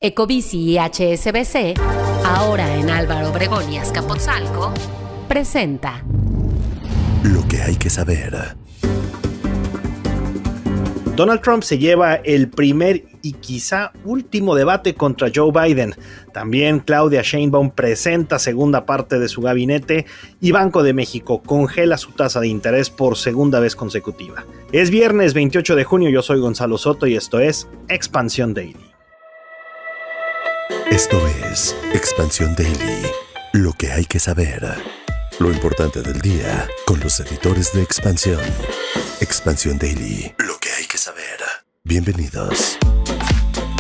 Ecobici y HSBC, ahora en Álvaro Obregón y Azcapotzalco, presenta Lo que hay que saber. Donald Trump se lleva el primer y quizá último debate contra Joe Biden. También Claudia Sheinbaum presenta segunda parte de su gabinete y Banco de México congela su tasa de interés por segunda vez consecutiva. Es viernes 28 de junio, yo soy Gonzalo Soto y esto es Expansión Daily. Esto es Expansión Daily. Lo que hay que saber. Lo importante del día con los editores de Expansión. Expansión Daily. Lo que hay que saber. Bienvenidos.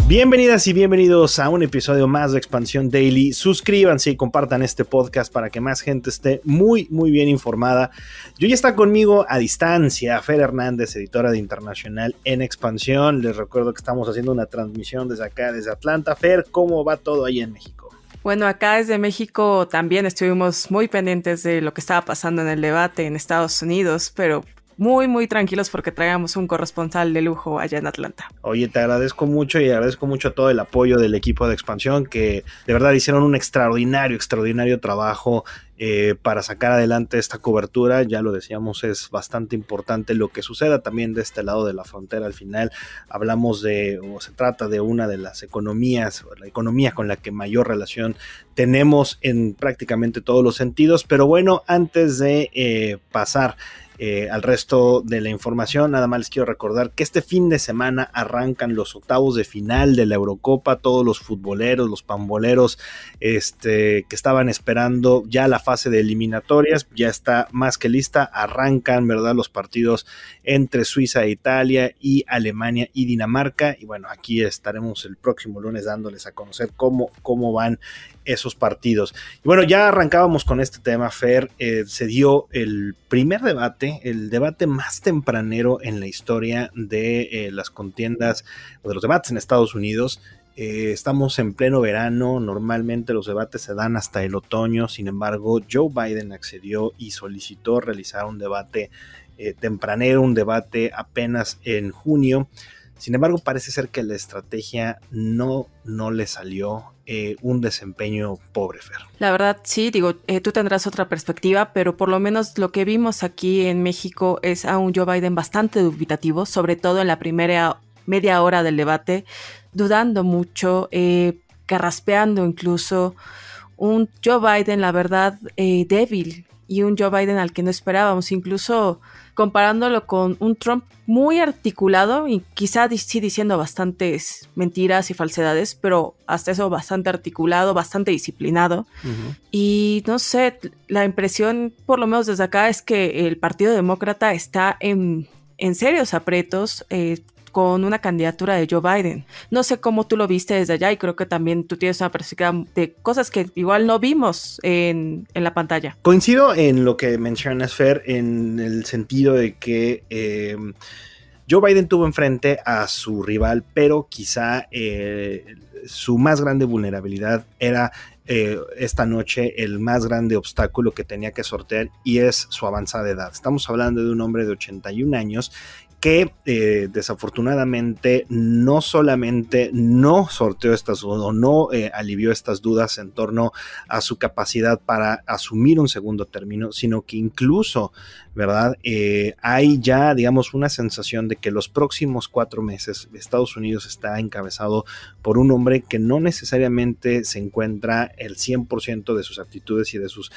Bienvenidas y bienvenidos a un episodio más de Expansión Daily. Suscríbanse y compartan este podcast para que más gente esté muy bien informada. Y hoy está conmigo a distancia Fer Hernández, editora de Internacional en Expansión. Les recuerdo que estamos haciendo una transmisión desde acá, desde Atlanta. Fer, ¿cómo va todo ahí en México? Bueno, acá desde México también estuvimos muy pendientes de lo que estaba pasando en el debate en Estados Unidos, pero muy tranquilos porque traíamos un corresponsal de lujo allá en Atlanta. Oye, te agradezco mucho y agradezco mucho todo el apoyo del equipo de Expansión, que de verdad hicieron un extraordinario trabajo para sacar adelante esta cobertura. Ya lo decíamos, es bastante importante lo que suceda también de este lado de la frontera. Al final hablamos se trata de una de las economías, la economía con la que mayor relación tenemos en prácticamente todos los sentidos. Pero bueno, antes de pasar al resto de la información, nada más les quiero recordar que este fin de semana arrancan los octavos de final de la Eurocopa. Todos los futboleros, los pamboleros que estaban esperando ya la fase de eliminatorias, ya está más que lista. Arrancan, ¿verdad?, los partidos entre Suiza e Italia y Alemania y Dinamarca, y bueno, aquí estaremos el próximo lunes dándoles a conocer cómo van esos partidos. Y bueno, ya arrancábamos con este tema, Fer. Se dio el primer debate, el debate más tempranero en la historia de las contiendas o de los debates en Estados Unidos. Estamos en pleno verano, normalmente los debates se dan hasta el otoño. Sin embargo, Joe Biden accedió y solicitó realizar un debate tempranero, un debate apenas en junio. Sin embargo, parece ser que la estrategia no le salió. Un desempeño pobre, Fer. La verdad, sí, tú tendrás otra perspectiva, pero por lo menos lo que vimos aquí en México es a un Joe Biden bastante dubitativo, sobre todo en la primera media hora del debate, dudando mucho, carraspeando incluso. Un Joe Biden, la verdad, débil, y un Joe Biden al que no esperábamos, incluso comparándolo con un Trump muy articulado y quizá sí diciendo bastantes mentiras y falsedades, pero hasta eso bastante articulado, bastante disciplinado. Uh-huh. Y no sé, la impresión, por lo menos desde acá, es que el Partido Demócrata está en serios aprietos con una candidatura de Joe Biden. No sé cómo tú lo viste desde allá, y creo que también tú tienes una perspectiva de cosas que igual no vimos en la pantalla. Coincido en lo que mencionas, Fer, en el sentido de que Joe Biden tuvo enfrente a su rival, pero quizá su más grande vulnerabilidad era esta noche el más grande obstáculo que tenía que sortear, y es su avanzada edad. Estamos hablando de un hombre de 81 años que desafortunadamente no solamente no sorteó estas o no alivió estas dudas en torno a su capacidad para asumir un segundo término, sino que incluso, ¿verdad? Hay ya, digamos, una sensación de que los próximos 4 meses Estados Unidos está encabezado por un hombre que no necesariamente se encuentra el 100% de sus aptitudes y de sus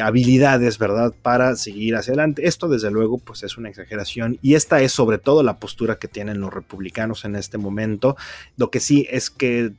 habilidades, ¿verdad?, para seguir hacia adelante. Esto, desde luego, pues es una exageración, y esta es sobre todo la postura que tienen los republicanos en este momento. Lo que sí es que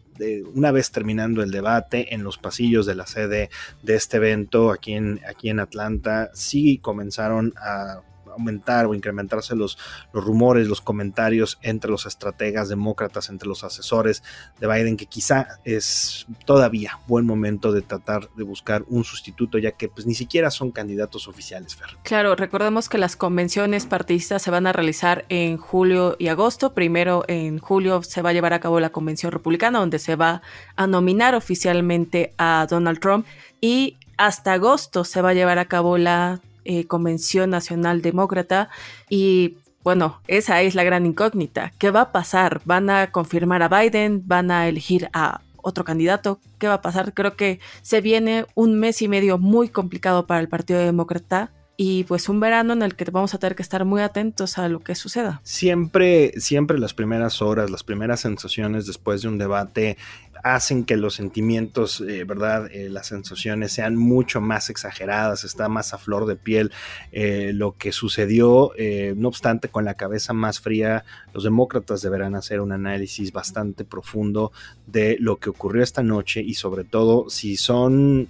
una vez terminando el debate en los pasillos de la sede de este evento aquí en Atlanta, sí comenzaron a aumentar o incrementarse los rumores, los comentarios entre los estrategas demócratas, entre los asesores de Biden, que quizá es todavía buen momento de tratar de buscar un sustituto, ya que pues ni siquiera son candidatos oficiales, Fer. Claro, recordemos que las convenciones partidistas se van a realizar en julio y agosto. Primero, en julio se va a llevar a cabo la convención republicana, donde se va a nominar oficialmente a Donald Trump, y hasta agosto se va a llevar a cabo la Convención Nacional Demócrata, y bueno, esa es la gran incógnita. ¿Qué va a pasar? ¿Van a confirmar a Biden? ¿Van a elegir a otro candidato? ¿Qué va a pasar? Creo que se viene un mes y medio muy complicado para el Partido Demócrata y pues un verano en el que vamos a tener que estar muy atentos a lo que suceda. Siempre las primeras horas, las primeras sensaciones después de un debate hacen que los sentimientos, las sensaciones sean mucho más exageradas, está más a flor de piel lo que sucedió. No obstante, con la cabeza más fría, los demócratas deberán hacer un análisis bastante profundo de lo que ocurrió esta noche y sobre todo si están,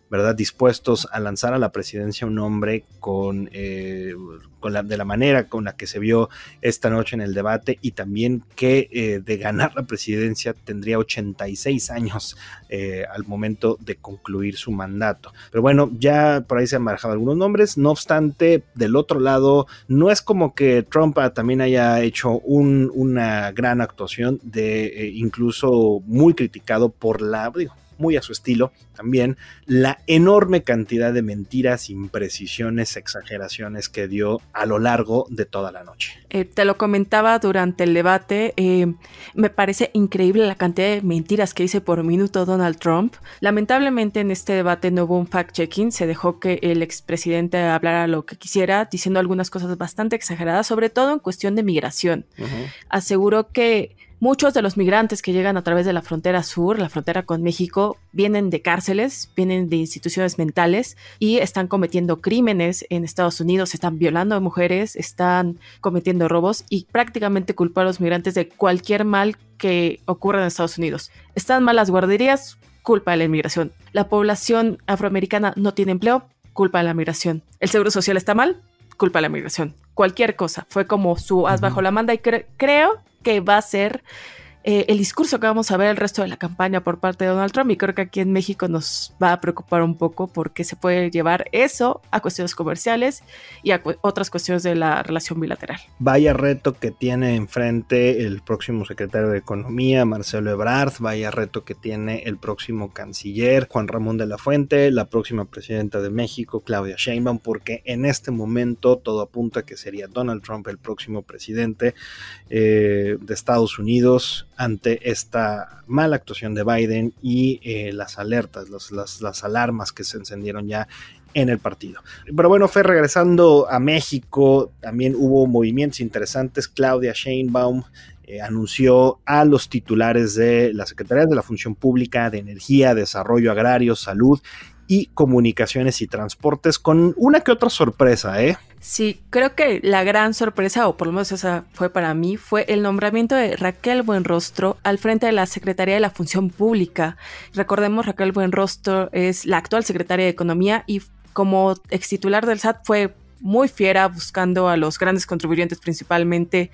¿verdad?, dispuestos a lanzar a la presidencia un hombre de la manera con la que se vio esta noche en el debate y también que de ganar la presidencia tendría 86 años al momento de concluir su mandato. Pero bueno, ya por ahí se han barajado algunos nombres, no obstante, del otro lado, no es como que Trump también haya hecho una gran actuación incluso muy criticado por muy a su estilo también, la enorme cantidad de mentiras, imprecisiones, exageraciones que dio a lo largo de toda la noche. Te lo comentaba durante el debate, me parece increíble la cantidad de mentiras que dice por minuto Donald Trump. Lamentablemente en este debate no hubo un fact-checking, se dejó que el expresidente hablara lo que quisiera, diciendo algunas cosas bastante exageradas, sobre todo en cuestión de migración. Aseguró que muchos de los migrantes que llegan a través de la frontera sur, la frontera con México, vienen de cárceles, vienen de instituciones mentales y están cometiendo crímenes en Estados Unidos, están violando a mujeres, están cometiendo robos y prácticamente culpó a los migrantes de cualquier mal que ocurra en Estados Unidos. Están mal las guarderías, culpa de la inmigración. La población afroamericana no tiene empleo, culpa de la migración. El seguro social está mal, culpa de la migración. Cualquier cosa. Fue como su as bajo la manga y creo que va a ser el discurso que vamos a ver el resto de la campaña por parte de Donald Trump, y creo que aquí en México nos va a preocupar un poco porque se puede llevar eso a cuestiones comerciales y a otras cuestiones de la relación bilateral. Vaya reto que tiene enfrente el próximo secretario de Economía, Marcelo Ebrard, vaya reto que tiene el próximo canciller, Juan Ramón de la Fuente, la próxima presidenta de México, Claudia Sheinbaum, porque en este momento todo apunta a que sería Donald Trump el próximo presidente de Estados Unidos, ante esta mala actuación de Biden y las alertas, las alarmas que se encendieron ya en el partido. Pero bueno, Fer, regresando a México, también hubo movimientos interesantes. Claudia Sheinbaum anunció a los titulares de las Secretarías de la Función Pública, de Energía, Desarrollo Agrario, Salud y Comunicaciones y Transportes, con una que otra sorpresa, ¿eh? Sí, creo que la gran sorpresa, o por lo menos esa fue para mí, fue el nombramiento de Raquel Buenrostro al frente de la Secretaría de la Función Pública. Recordemos, Raquel Buenrostro es la actual secretaria de Economía y como extitular del SAT fue muy fiera buscando a los grandes contribuyentes, principalmente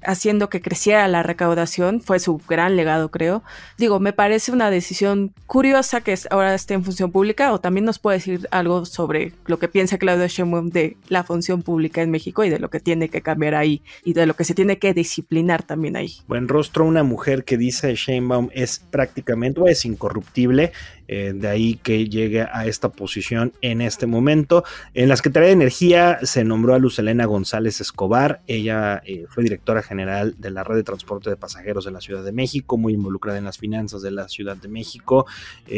haciendo que creciera la recaudación. Fue su gran legado, creo. Digo, me parece una decisión curiosa que ahora esté en función pública, o también nos puede decir algo sobre lo que piensa Claudia Sheinbaum de la función pública en México y de lo que tiene que cambiar ahí y de lo que se tiene que disciplinar también ahí. Buenrostro, una mujer que dice Sheinbaum es prácticamente o es incorruptible, de ahí que llegue a esta posición en este momento. En la Secretaría de Energía se nombró a Luz Helena González Escobar. Ella fue directora general de la Red de Transporte de Pasajeros de la Ciudad de México, muy involucrada en las finanzas de la Ciudad de México.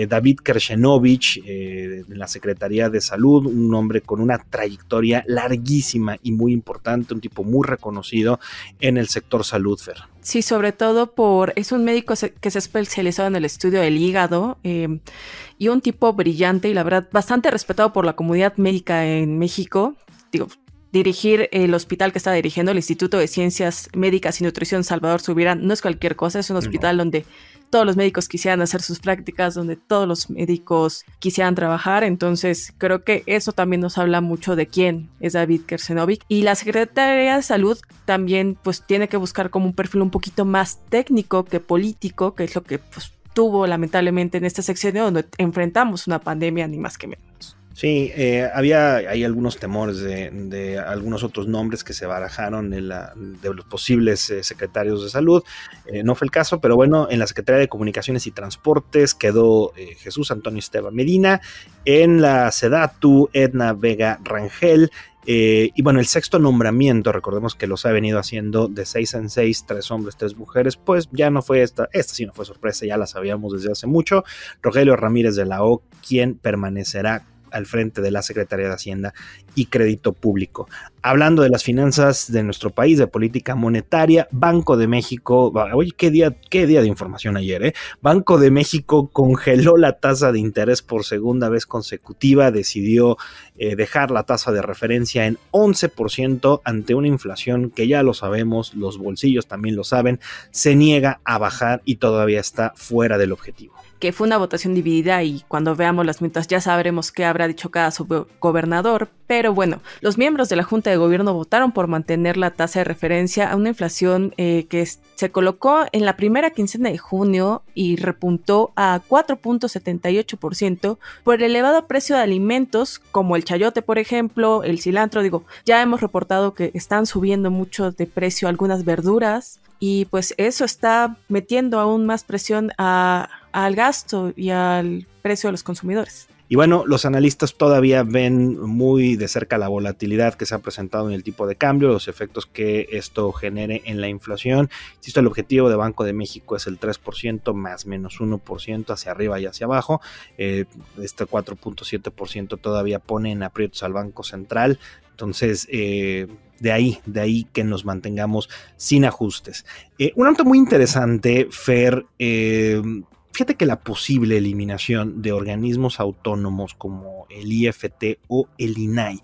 David Kershenovich, de la Secretaría de Salud, un hombre con una trayectoria larguísima y muy importante, un tipo muy reconocido en el sector salud, Fer. Sí, sobre todo es un médico que se ha especializado en el estudio del hígado y un tipo brillante y la verdad bastante respetado por la comunidad médica en México. Digo, dirigir el hospital que está dirigiendo, el Instituto de Ciencias Médicas y Nutrición Salvador Subirán, no es cualquier cosa, es un hospital donde todos los médicos quisieran hacer sus prácticas, donde todos los médicos quisieran trabajar. Entonces creo que eso también nos habla mucho de quién es David Kershenovich. Y la Secretaría de Salud también pues tiene que buscar como un perfil un poquito más técnico que político, que es lo que pues tuvo lamentablemente en esta sexenio donde enfrentamos una pandemia ni más que menos. Sí, hay algunos temores de algunos otros nombres que se barajaron de los posibles secretarios de salud. No fue el caso, pero bueno, en la Secretaría de Comunicaciones y Transportes quedó Jesús Antonio Esteban Medina, en la SEDATU, Edna Vega Rangel, Y bueno, el sexto nombramiento, recordemos que los ha venido haciendo de 6 en 6, 3 hombres, 3 mujeres, pues ya no fue esta sí no fue sorpresa, ya la sabíamos desde hace mucho. Rogelio Ramírez de la O, quien permanecerá al frente de la Secretaría de Hacienda y Crédito Público. Hablando de las finanzas de nuestro país, de política monetaria, Banco de México, oye, qué día de información ayer, Banco de México congeló la tasa de interés por segunda vez consecutiva, decidió dejar la tasa de referencia en 11% ante una inflación que ya lo sabemos, los bolsillos también lo saben, se niega a bajar y todavía está fuera del objetivo. Que fue una votación dividida y cuando veamos las minutas ya sabremos qué habrá dicho cada subgobernador, pero bueno, los miembros de la Junta de Gobierno votaron por mantener la tasa de referencia a una inflación que se colocó en la primera quincena de junio y repuntó a 4.78% por el elevado precio de alimentos como el chayote, por ejemplo, el cilantro. Ya hemos reportado que están subiendo mucho de precio algunas verduras y pues eso está metiendo aún más presión al gasto y al precio de los consumidores. Y bueno, los analistas todavía ven muy de cerca la volatilidad que se ha presentado en el tipo de cambio, los efectos que esto genere en la inflación. Insisto, el objetivo de Banco de México es el 3% más menos 1% hacia arriba y hacia abajo. Este 4.7% todavía pone en aprietos al Banco Central. Entonces, de ahí que nos mantengamos sin ajustes. Un dato muy interesante, Fer, fíjate que la posible eliminación de organismos autónomos como el IFT o el INAI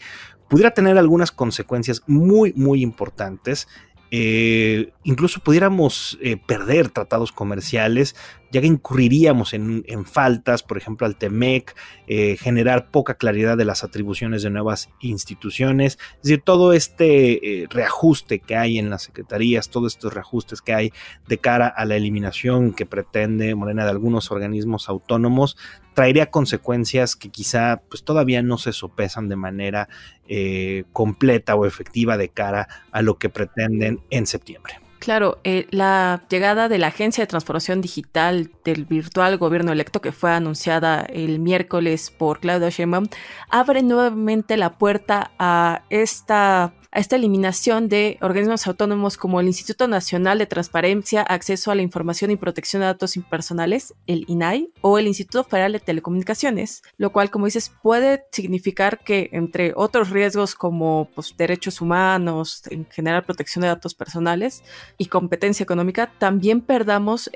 pudiera tener algunas consecuencias muy, muy importantes. Incluso pudiéramos perder tratados comerciales, ya que incurriríamos en faltas, por ejemplo al TEMEC, generar poca claridad de las atribuciones de nuevas instituciones, es decir, todo este reajuste que hay en las secretarías, todos estos reajustes que hay de cara a la eliminación que pretende Morena de algunos organismos autónomos, traería consecuencias que quizá pues todavía no se sopesan de manera completa o efectiva de cara a lo que pretenden en septiembre. Claro, la llegada de la Agencia de Transformación Digital del virtual gobierno electo que fue anunciada el miércoles por Claudia Sheinbaum abre nuevamente la puerta a esta eliminación de organismos autónomos como el Instituto Nacional de Transparencia, Acceso a la Información y Protección de Datos Impersonales, el INAI, o el Instituto Federal de Telecomunicaciones, lo cual, como dices, puede significar que, entre otros riesgos como pues, derechos humanos, en general protección de datos personales y competencia económica, también perdamos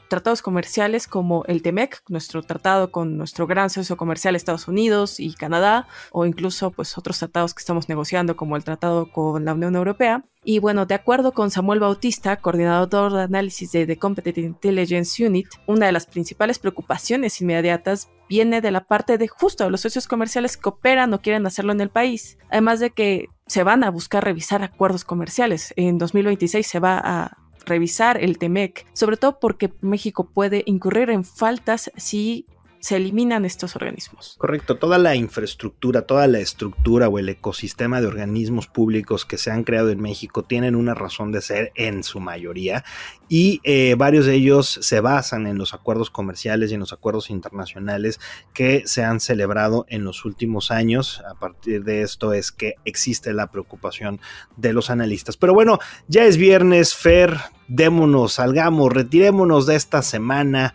tratados comerciales como el TEMEC, nuestro tratado con nuestro gran socio comercial Estados Unidos y Canadá, o incluso pues, otros tratados que estamos negociando como el tratado con la Unión Europea. Y bueno, de acuerdo con Samuel Bautista, coordinador de análisis de The Competitive Intelligence Unit, una de las principales preocupaciones inmediatas viene de la parte de justo los socios comerciales que operan o quieren hacerlo en el país. Además de que se van a buscar revisar acuerdos comerciales. En 2026 se va a revisar el TEMEC, sobre todo porque México puede incurrir en faltas si se eliminan estos organismos. Correcto, toda la infraestructura, toda la estructura o el ecosistema de organismos públicos que se han creado en México tienen una razón de ser en su mayoría y varios de ellos se basan en los acuerdos comerciales y en los acuerdos internacionales que se han celebrado en los últimos años. A partir de esto es que existe la preocupación de los analistas. Pero bueno, ya es viernes, Fer, démonos, salgamos, retirémonos de esta semana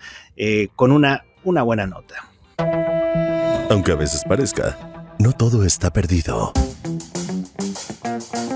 con una buena nota. Aunque a veces parezca, no todo está perdido.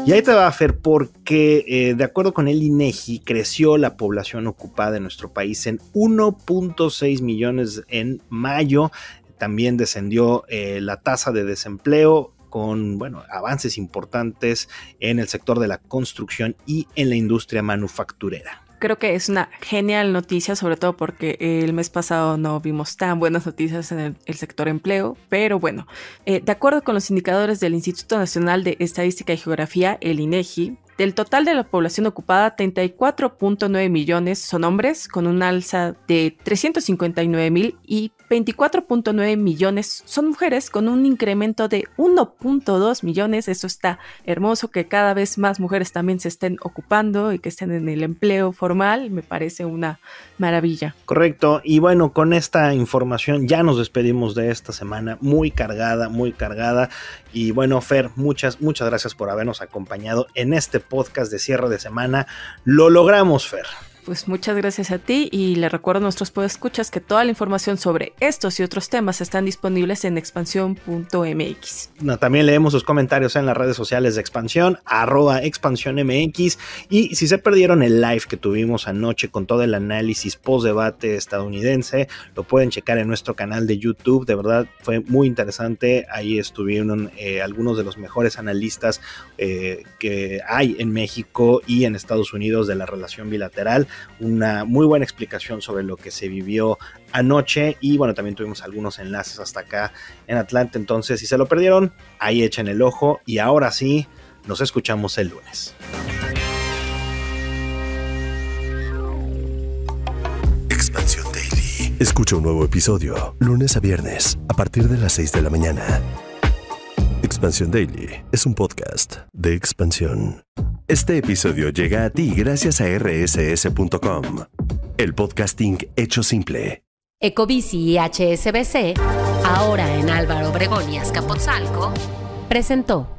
Y ahí te va a Fer, porque de acuerdo con el INEGI, creció la población ocupada en nuestro país en 1.6 millones en mayo. También descendió la tasa de desempleo con avances importantes en el sector de la construcción y en la industria manufacturera. Creo que es una genial noticia, sobre todo porque el mes pasado no vimos tan buenas noticias en el sector empleo, pero bueno, de acuerdo con los indicadores del Instituto Nacional de Estadística y Geografía, el INEGI, Del total de la población ocupada, 34.9 millones son hombres, con un alza de 359,000, y 24.9 millones son mujeres, con un incremento de 1.2 millones. Eso está hermoso, que cada vez más mujeres también se estén ocupando y que estén en el empleo formal. Me parece una maravilla. Correcto. Y bueno, con esta información ya nos despedimos de esta semana muy cargada, muy cargada. Y bueno, Fer, muchas gracias por habernos acompañado en este podcast de cierre de semana. Lo logramos, Fer. Pues muchas gracias a ti, y le recuerdo a nuestros podescuchas que toda la información sobre estos y otros temas están disponibles en expansión.mx. No, también leemos sus comentarios en las redes sociales de Expansión, @expansiónmx, y si se perdieron el live que tuvimos anoche con todo el análisis post-debate estadounidense, lo pueden checar en nuestro canal de YouTube. De verdad fue muy interesante. Ahí estuvieron algunos de los mejores analistas que hay en México y en Estados Unidos de la relación bilateral. Una muy buena explicación sobre lo que se vivió anoche, y bueno, también tuvimos algunos enlaces hasta acá en Atlanta. Entonces, si se lo perdieron, ahí echen el ojo, y ahora sí, nos escuchamos el lunes. Expansión Daily. Escucha un nuevo episodio lunes a viernes a partir de las 6 de la mañana. Expansión Daily es un podcast de Expansión. Este episodio llega a ti gracias a rss.com, el podcasting hecho simple. Ecobici y HSBC, ahora en Álvaro Obregón y Azcapotzalco, presentó